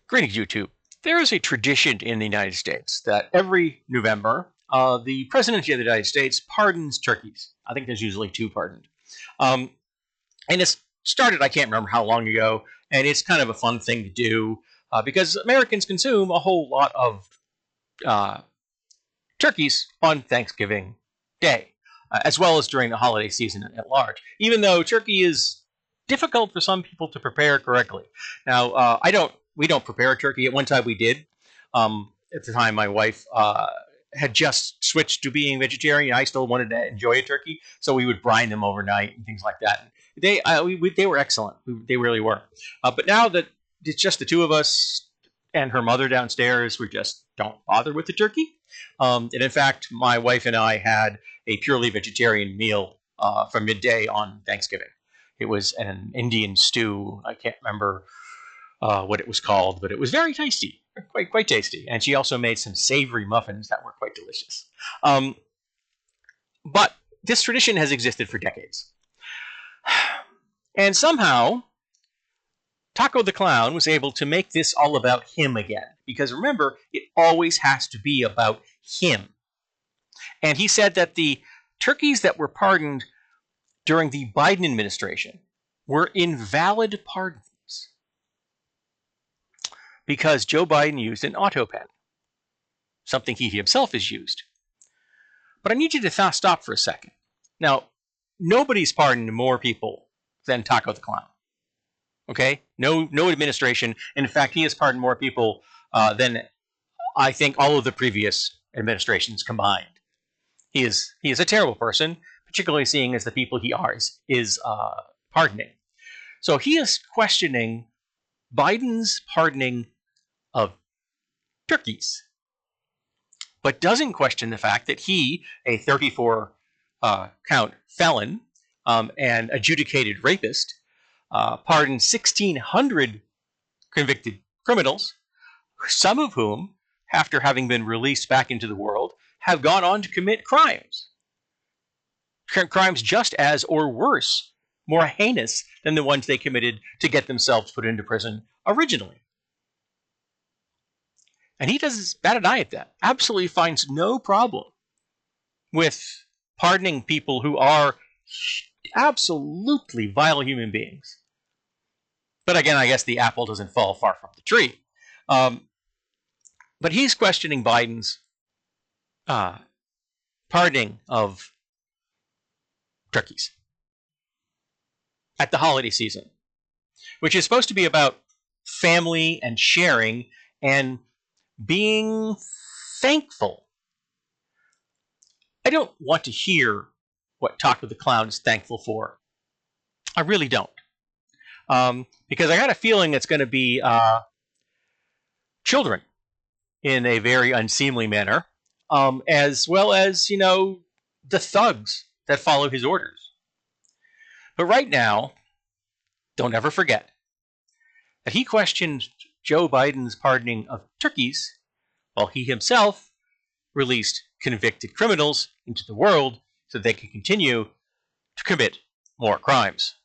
Greetings, YouTube. There is a tradition in the United States that every November, the President of the United States pardons turkeys. I think there's usually two pardoned. And it's started, I can't remember how long ago, and it's kind of a fun thing to do because Americans consume a whole lot of turkeys on Thanksgiving Day, as well as during the holiday season at large, even though turkey is difficult for some people to prepare correctly. Now, we don't prepare a turkey. At one time we did. At the time, my wife had just switched to being vegetarian. I still wanted to enjoy a turkey, so we would brine them overnight and things like that. They were excellent. They really were. But now that it's just the two of us and her mother downstairs, we just don't bother with the turkey. And in fact, my wife and I had a purely vegetarian meal for midday on Thanksgiving. It was an Indian stew. I can't remember what it was called, but it was very tasty, quite tasty. And she also made some savory muffins that were quite delicious. But this tradition has existed for decades. And somehow, Taco the Clown was able to make this all about him again. Because remember, it always has to be about him. And he said that the turkeys that were pardoned during the Biden administration were invalid pardons because Joe Biden used an auto pen, something he himself has used. But I need you to stop for a second. Now, nobody's pardoned more people than Taco the Clown. Okay? No administration. In fact, he has pardoned more people than I think all of the previous administrations combined. He is a terrible person, particularly seeing as the people he is pardoning. So he is questioning Biden's pardoning of turkeys, but doesn't question the fact that he, a 34 count felon and adjudicated rapist, pardoned 1,600 convicted criminals, some of whom, after having been released back into the world, have gone on to commit crimes. Crimes just as, or worse, more heinous than the ones they committed to get themselves put into prison originally. And he does bat an eye at that. Absolutely finds no problem with pardoning people who are absolutely vile human beings. But again, I guess the apple doesn't fall far from the tree. But he's questioning Biden's pardoning of turkeys at the holiday season, which is supposed to be about family and sharing and being thankful. I don't want to hear what Taco the Clown is thankful for. I really don't. Because I got a feeling it's going to be children in a very unseemly manner, as well as, the thugs that follow his orders. But right now, don't ever forget that he questioned Joe Biden's pardoning of turkeys while he himself released convicted criminals into the world so they could continue to commit more crimes.